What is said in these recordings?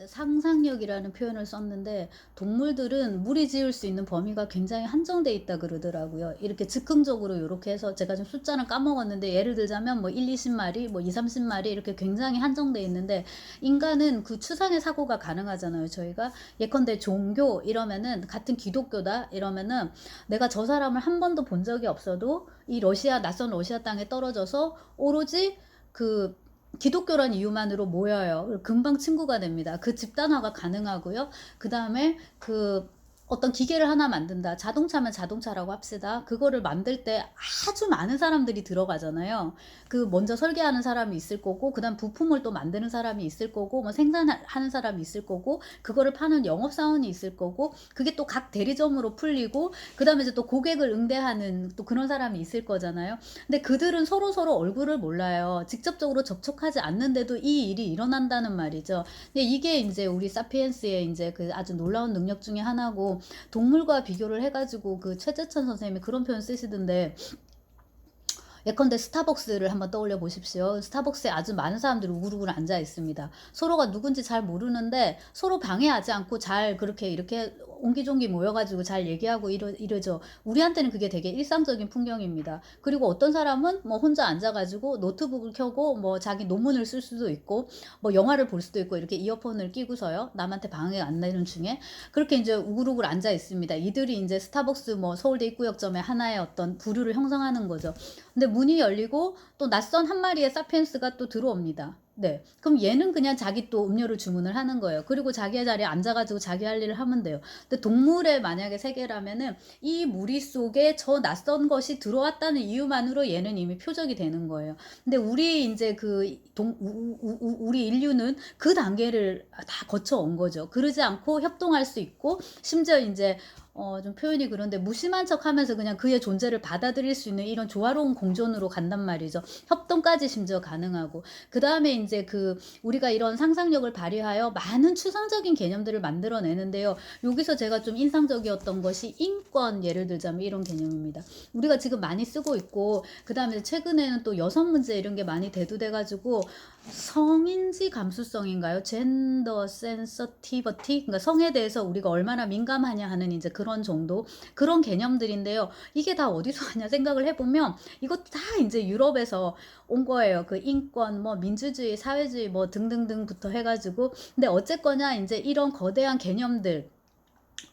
상상력이라는 표현을 썼는데 동물들은 무리 지을 수 있는 범위가 굉장히 한정돼 있다 그러더라고요. 이렇게 즉흥적으로 요렇게 해서 제가 좀 숫자는 까먹었는데 예를 들자면 뭐 1-20 마리 뭐 2-30 마리 이렇게 굉장히 한정돼 있는데 인간은 그 추상의 사고가 가능하잖아요, 저희가. 예컨대 종교 이러면은 같은 기독교다 이러면은 내가 저 사람을 한 번도 본 적이 없어도 이 낯선 러시아 땅에 떨어져서 오로지 그 기독교란 이유만으로 모여요. 금방 친구가 됩니다. 그 집단화가 가능하고요. 그다음에 어떤 기계를 하나 만든다. 자동차면 자동차라고 합시다. 그거를 만들 때 아주 많은 사람들이 들어가잖아요. 먼저 설계하는 사람이 있을 거고, 그다음 부품을 또 만드는 사람이 있을 거고, 뭐 생산하는 사람이 있을 거고, 그거를 파는 영업사원이 있을 거고, 그게 또 각 대리점으로 풀리고, 그다음에 이제 또 고객을 응대하는 또 그런 사람이 있을 거잖아요. 근데 그들은 서로서로 얼굴을 몰라요. 직접적으로 접촉하지 않는데도 이 일이 일어난다는 말이죠. 근데 이게 이제 우리 사피엔스의 이제 그 아주 놀라운 능력 중에 하나고, 동물과 비교를 해가지고 그 최재천 선생님이 그런 표현 쓰시던데, 예컨대 스타벅스를 한번 떠올려 보십시오. 스타벅스에 아주 많은 사람들이 우글우글 앉아 있습니다. 서로가 누군지 잘 모르는데 서로 방해하지 않고 잘 그렇게 이렇게 옹기종기 모여가지고 잘 얘기하고 이러죠. 우리한테는 그게 되게 일상적인 풍경입니다. 그리고 어떤 사람은 뭐 혼자 앉아가지고 노트북을 켜고 뭐 자기 논문을 쓸 수도 있고 뭐 영화를 볼 수도 있고 이렇게 이어폰을 끼고서요. 남한테 방해 안 되는 중에 그렇게 이제 우글우글 앉아 있습니다. 이들이 이제 스타벅스 뭐 서울대 입구역점의 하나의 어떤 부류를 형성하는 거죠. 근데 문이 열리고 또 낯선 한 마리의 사피엔스가 또 들어옵니다. 네. 그럼 얘는 그냥 자기 또 음료를 주문을 하는 거예요. 그리고 자기의 자리에 앉아가지고 자기 할 일을 하면 돼요. 근데 동물의 만약에 세계라면은 이 무리 속에 저 낯선 것이 들어왔다는 이유만으로 얘는 이미 표적이 되는 거예요. 근데 우리 이제 우리 인류는 그 단계를 다 거쳐온 거죠. 그러지 않고 협동할 수 있고 심지어 이제 좀 표현이 그런데 무심한 척 하면서 그냥 그의 존재를 받아들일 수 있는 이런 조화로운 공존으로 간단 말이죠. 협동까지 심지어 가능하고. 그 다음에 이제 우리가 이런 상상력을 발휘하여 많은 추상적인 개념들을 만들어내는데요. 여기서 제가 좀 인상적이었던 것이 인권, 예를 들자면 이런 개념입니다. 우리가 지금 많이 쓰고 있고, 그 다음에 최근에는 또 여성 문제 이런 게 많이 대두돼가지고, 성인지 감수성인가요? 젠더 센서티버티? 그러니까 성에 대해서 우리가 얼마나 민감하냐 하는 이제 그런 정도 그런 개념들인데요. 이게 다 어디서 왔냐 생각을 해보면 이것도 다 이제 유럽에서 온 거예요. 그 인권, 뭐 민주주의, 사회주의 뭐 등등등부터 해가지고 근데 어쨌거나 이제 이런 거대한 개념들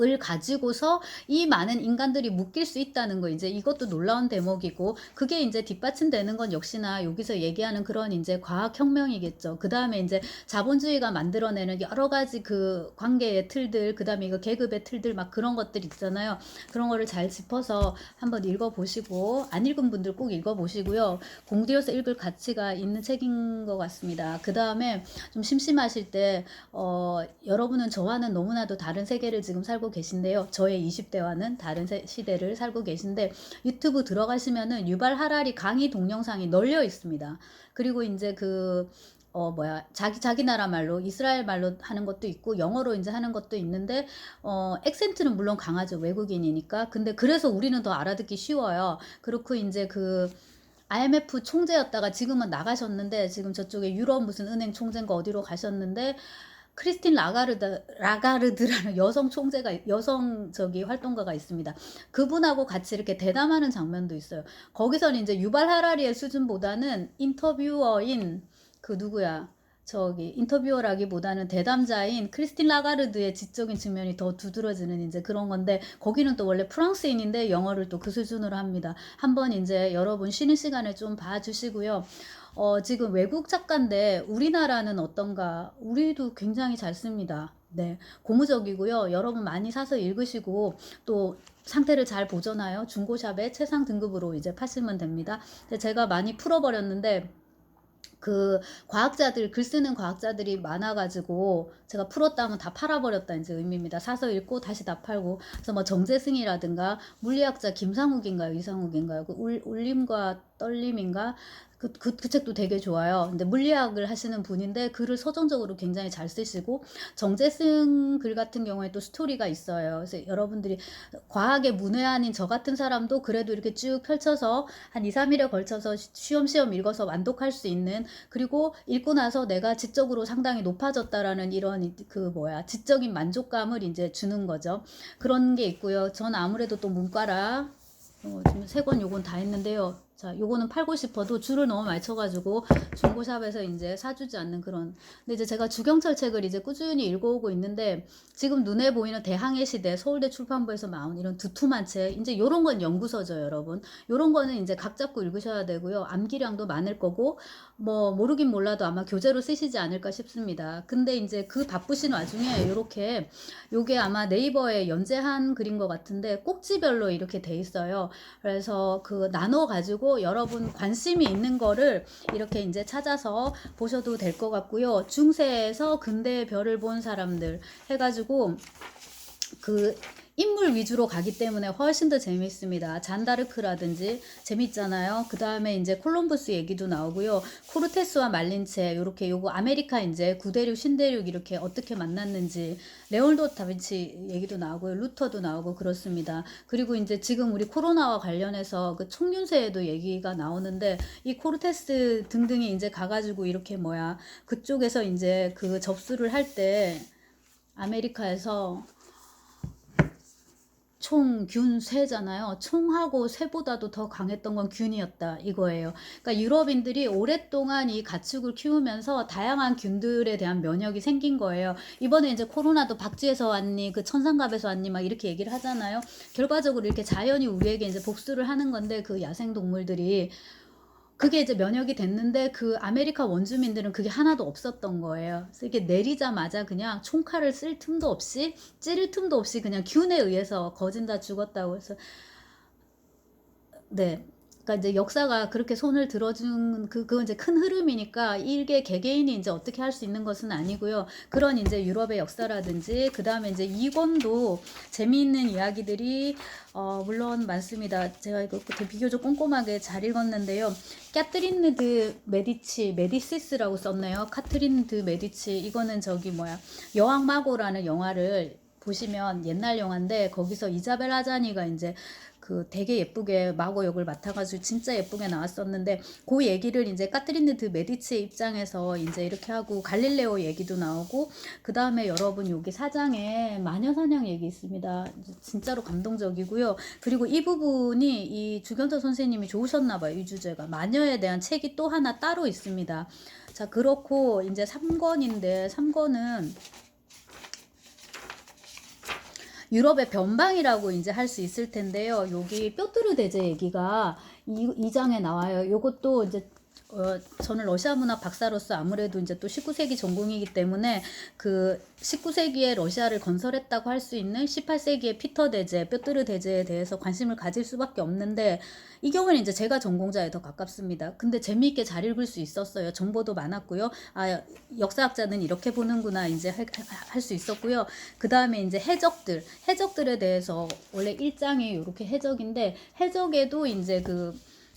을 가지고서 이 많은 인간들이 묶일 수 있다는 거 이제 이것도 놀라운 대목이고 그게 이제 뒷받침되는 건 역시나 여기서 얘기하는 그런 이제 과학 혁명이겠죠. 그다음에 이제 자본주의가 만들어내는 여러 가지 그 관계의 틀들, 그다음에 이거 계급의 틀들 막 그런 것들 있잖아요. 그런 거를 잘 짚어서 한번 읽어 보시고 안 읽은 분들 꼭 읽어 보시고요. 공들여서 읽을 가치가 있는 책인 것 같습니다. 그다음에 좀 심심하실 때 여러분은 저와는 너무나도 다른 세계를 지금 살고 계신데요. 저의 20대와는 다른 시대를 살고 계신데 유튜브 들어가시면은 유발 하라리 강의 동영상이 널려 있습니다. 그리고 이제 자기 나라 말로 이스라엘 말로 하는 것도 있고 영어로 이제 하는 것도 있는데 액센트는 물론 강하죠. 외국인이니까. 근데 그래서 우리는 더 알아듣기 쉬워요. 그렇고 이제 IMF 총재였다가 지금은 나가셨는데 지금 저쪽에 유럽 무슨 은행 총재인가 어디로 가셨는데 크리스틴 라가르드라는 여성 활동가가 있습니다. 그분하고 같이 이렇게 대담하는 장면도 있어요. 거기서는 이제 유발 하라리의 수준보다는 인터뷰어인 누구야? 인터뷰어라기보다는 대담자인 크리스틴 라가르드의 지적인 측면이 더 두드러지는 이제 그런 건데 거기는 또 원래 프랑스인인데 영어를 또 그 수준으로 합니다. 한번 이제 여러분 쉬는 시간에 좀 봐주시고요. 지금 외국 작가인데 우리나라는 어떤가? 우리도 굉장히 잘 씁니다. 네, 고무적이고요. 여러분 많이 사서 읽으시고 또 상태를 잘 보존하여 중고샵에 최상 등급으로 이제 파시면 됩니다. 근데 제가 많이 풀어버렸는데 글 쓰는 과학자들이 많아가지고 제가 풀었다면 다 팔아버렸다 이제 의미입니다. 사서 읽고 다시 다 팔고. 그래서 뭐 정재승이라든가 물리학자 김상욱인가요? 이상욱인가요? 울림과 떨림인가? 그 책도 되게 좋아요. 근데 물리학을 하시는 분인데 글을 서정적으로 굉장히 잘 쓰시고, 정재승 글 같은 경우에 또 스토리가 있어요. 그래서 여러분들이 과학의 문외한인 저 같은 사람도 그래도 이렇게 쭉 펼쳐서 한 2, 3일에 걸쳐서 쉬엄쉬엄 읽어서 완독할 수 있는, 그리고 읽고 나서 내가 지적으로 상당히 높아졌다라는 이런 지적인 만족감을 이제 주는 거죠. 그런 게 있고요. 전 아무래도 또 문과라 지금 3권 요건 다 했는데요. 자, 요거는 팔고 싶어도 줄을 너무 많이 쳐가지고 중고샵에서 이제 사주지 않는 그런. 근데 이제 제가 주경철 책을 이제 꾸준히 읽어오고 있는데, 지금 눈에 보이는 대항해 시대 서울대 출판부에서 나온 이런 두툼한 책, 이제 요런 건 연구서죠, 여러분. 요런 거는 이제 각 잡고 읽으셔야 되고요. 암기량도 많을 거고, 뭐 모르긴 몰라도 아마 교재로 쓰시지 않을까 싶습니다. 근데 이제 그 바쁘신 와중에 요렇게, 요게 아마 네이버에 연재한 글인 것 같은데 꼭지별로 이렇게 돼 있어요. 그래서 그 나눠 가지고 여러분 관심이 있는 거를 이렇게 이제 찾아서 보셔도 될 것 같고요. 중세에서 근대의 별을 본 사람들 해가지고 그 인물 위주로 가기 때문에 훨씬 더 재밌습니다. 잔다르크라든지 재밌잖아요. 그 다음에 이제 콜럼버스 얘기도 나오고요. 코르테스와 말린체, 요렇게 요거 아메리카 이제 구대륙 신대륙 이렇게 어떻게 만났는지, 레올도 다빈치 얘기도 나오고요. 루터도 나오고 그렇습니다. 그리고 이제 지금 우리 코로나와 관련해서 그 총윤세에도 얘기가 나오는데, 이 코르테스 등등이 이제 가가지고 이렇게 그쪽에서 이제 그 접수를 할 때 아메리카에서 총, 균, 쇠잖아요. 총하고 쇠보다도 더 강했던 건 균이었다 이거예요. 그러니까 유럽인들이 오랫동안 이 가축을 키우면서 다양한 균들에 대한 면역이 생긴 거예요. 이번에 이제 코로나도 박쥐에서 왔니, 그 천상갑에서 왔니 막 이렇게 얘기를 하잖아요. 결과적으로 이렇게 자연이 우리에게 이제 복수를 하는 건데, 그 야생 동물들이 그게 이제 면역이 됐는데 그 아메리카 원주민들은 그게 하나도 없었던 거예요. 그래서 이게 내리자마자 그냥 총칼을 쓸 틈도 없이 찌를 틈도 없이 그냥 균에 의해서 거진 다 죽었다고 해서. 네. 그러니까 이제 역사가 그렇게 손을 들어준 그건 이제 큰 흐름이니까, 이게 개개인이 이제 어떻게 할 수 있는 것은 아니고요. 그런 이제 유럽의 역사라든지, 그 다음에 이제 이권도 재미있는 이야기들이 물론 많습니다. 제가 이거 비교적 꼼꼼하게 잘 읽었는데요. 캐트린 드 메디시스라고 썼네요. 카트린 드 메디치. 이거는 여왕 마고라는 영화를 보시면 옛날 영화인데, 거기서 이자벨 아자니가 이제 그 되게 예쁘게 마고 역을 맡아가지고 진짜 예쁘게 나왔었는데, 그 얘기를 이제 카트린 드 메디치의 입장에서 이제 이렇게 하고, 갈릴레오 얘기도 나오고, 그 다음에 여러분 여기 사장에 마녀사냥 얘기 있습니다. 진짜로 감동적이고요. 그리고 이 부분이 이 주경철 선생님이 좋으셨나봐요. 이 주제가 마녀에 대한 책이 또 하나 따로 있습니다. 자, 그렇고 이제 3권인데 3권은 유럽의 변방이라고 이제 할 수 있을 텐데요. 여기 뾰트르 대제 얘기가 2장에 나와요. 요것도 이제 저는 러시아 문학 박사로서 아무래도 이제 또 19세기 전공이기 때문에 그 19세기에 러시아를 건설했다고 할 수 있는 18세기의 피터 대제, 뾰트르 대제에 대해서 관심을 가질 수밖에 없는데, 이 경우는 이제 제가 전공자에 더 가깝습니다. 근데 재미있게 잘 읽을 수 있었어요. 정보도 많았고요. 아, 역사학자는 이렇게 보는구나 이제 할 수 있었고요. 그 다음에 이제 해적들에 대해서 원래 1장이 이렇게 해적인데, 해적에도 이제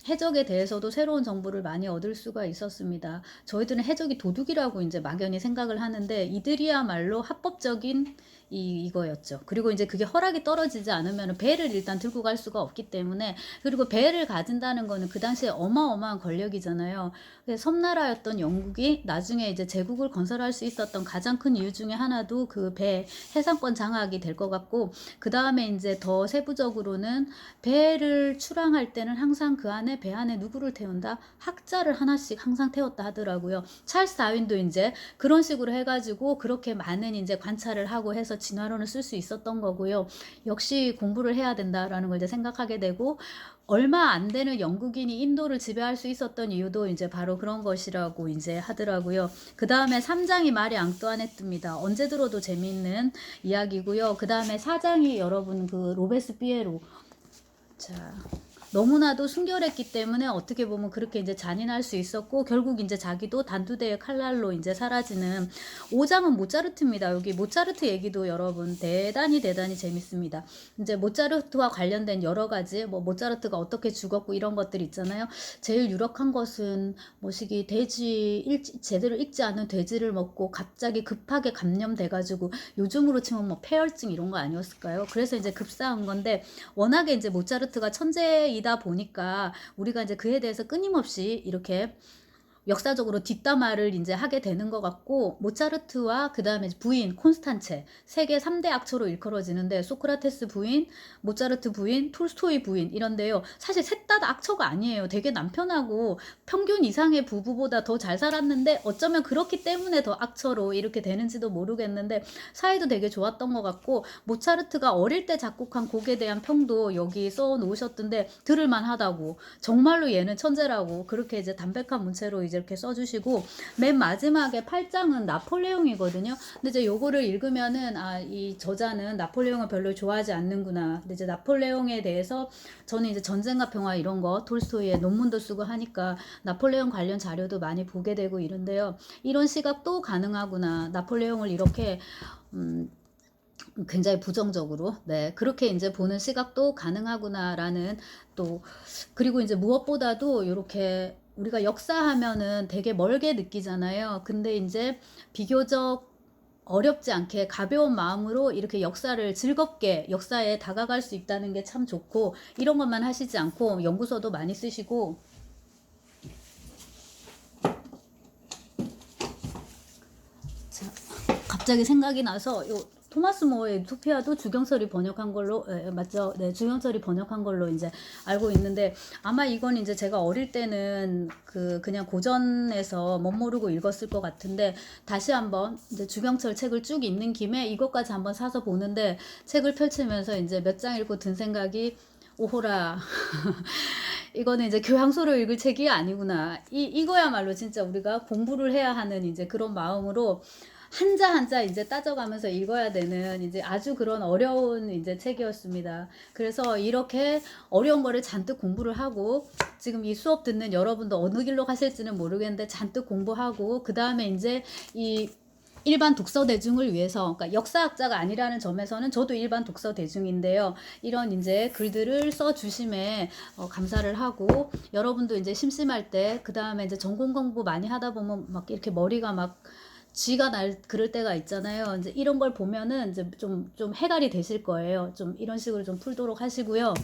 해적에 대해서도 새로운 정보를 많이 얻을 수가 있었습니다. 저희들은 해적이 도둑이라고 이제 막연히 생각을 하는데, 이들이야말로 합법적인 이거였죠. 그리고 이제 그게 허락이 떨어지지 않으면 배를 일단 들고 갈 수가 없기 때문에, 그리고 배를 가진다는 거는 그 당시에 어마어마한 권력이잖아요. 섬나라였던 영국이 나중에 이제 제국을 건설할 수 있었던 가장 큰 이유 중에 하나도 그 배 해상권 장악이 될 것 같고, 그 다음에 이제 더 세부적으로는 배를 출항할 때는 항상 그 안에, 배 안에 누구를 태운다? 학자를 하나씩 항상 태웠다 하더라고요. 찰스 다윈도 이제 그런 식으로 해가지고 그렇게 많은 이제 관찰을 하고 해서 진화론을 쓸 수 있었던 거고요. 역시 공부를 해야 된다라는 걸 이제 생각하게 되고, 얼마 안 되는 영국인이 인도를 지배할 수 있었던 이유도 이제 바로 그런 것이라고 이제 하더라고요. 그 다음에 3장이 마리 앙뚜아네트입니다. 언제 들어도 재미있는 이야기고요. 그 다음에 4장이 여러분 그 로베스피에로. 자, 너무나도 순결했기 때문에 어떻게 보면 그렇게 이제 잔인할 수 있었고, 결국 이제 자기도 단두대의 칼날로 이제 사라지는 5장은 모차르트입니다. 여기 모차르트 얘기도 여러분 대단히 재밌습니다. 이제 모차르트와 관련된 여러 가지 뭐 모차르트가 어떻게 죽었고 이런 것들 있잖아요. 제일 유력한 것은 뭐시기 제대로 읽지 않은 돼지를 먹고 갑자기 급하게 감염돼가지고 요즘으로 치면 뭐 폐혈증 이런 거 아니었을까요? 그래서 이제 급사한 건데, 워낙에 이제 모차르트가 천재이다 보니까 우리가 이제 그에 대해서 끊임없이 이렇게 역사적으로 뒷담화를 이제 하게 되는 것 같고, 모차르트와 그 다음에 부인 콘스탄체, 세계 3대 악처로 일컬어지는데, 소크라테스 부인, 모차르트 부인, 톨스토이 부인 이런데요. 사실 셋 다 악처가 아니에요. 되게 남편하고 평균 이상의 부부보다 더 잘 살았는데, 어쩌면 그렇기 때문에 더 악처로 이렇게 되는지도 모르겠는데, 사이도 되게 좋았던 것 같고, 모차르트가 어릴 때 작곡한 곡에 대한 평도 여기 써 놓으셨던데 들을만 하다고, 정말로 얘는 천재라고, 그렇게 이제 담백한 문체로 이제 이렇게 써주시고, 맨 마지막에 8장은 나폴레옹이거든요. 근데 이제 요거를 읽으면은 이 저자는 나폴레옹을 별로 좋아하지 않는구나. 근데 이제 나폴레옹에 대해서 저는 이제 전쟁과 평화 이런 거 톨스토이의 논문도 쓰고 하니까 나폴레옹 관련 자료도 많이 보게 되고 이런데요. 이런 시각도 가능하구나. 나폴레옹을 이렇게 굉장히 부정적으로, 네, 그렇게 이제 보는 시각도 가능하구나라는, 또 그리고 이제 무엇보다도 이렇게 우리가 역사하면은 되게 멀게 느끼잖아요. 근데 이제 비교적 어렵지 않게 가벼운 마음으로 이렇게 역사를 즐겁게 역사에 다가갈 수 있다는 게 참 좋고, 이런 것만 하시지 않고 연구서도 많이 쓰시고. 자, 갑자기 생각이 나서 요 토마스 모어의 유토피아도 주경철이 번역한 걸로, 맞죠? 네, 주경철이 번역한 걸로 이제 알고 있는데, 아마 이건 이제 제가 어릴 때는 그냥 고전에서 멋모르고 읽었을 것 같은데, 다시 한번 이제 주경철 책을 쭉 읽는 김에 이것까지 한번 사서 보는데, 책을 펼치면서 이제 몇 장 읽고 든 생각이, 오호라. 이거는 이제 교양서로 읽을 책이 아니구나. 이거야말로 진짜 우리가 공부를 해야 하는 이제 그런 마음으로 한자 한자 이제 따져가면서 읽어야 되는 이제 아주 그런 어려운 이제 책이었습니다. 그래서 이렇게 어려운 거를 잔뜩 공부를 하고, 지금 이 수업 듣는 여러분도 어느 길로 가실지는 모르겠는데 잔뜩 공부하고, 그 다음에 이제 이 일반 독서 대중을 위해서, 그러니까 역사학자가 아니라는 점에서는 저도 일반 독서 대중인데요. 이런 이제 글들을 써 주심에 감사를 하고, 여러분도 이제 심심할 때, 그 다음에 이제 전공 공부 많이 하다 보면 막 이렇게 머리가 막 쥐가 그럴 때가 있잖아요. 이제 이런 걸 보면은 이제 좀 해갈이 되실 거예요. 좀 이런 식으로 좀 풀도록 하시고요.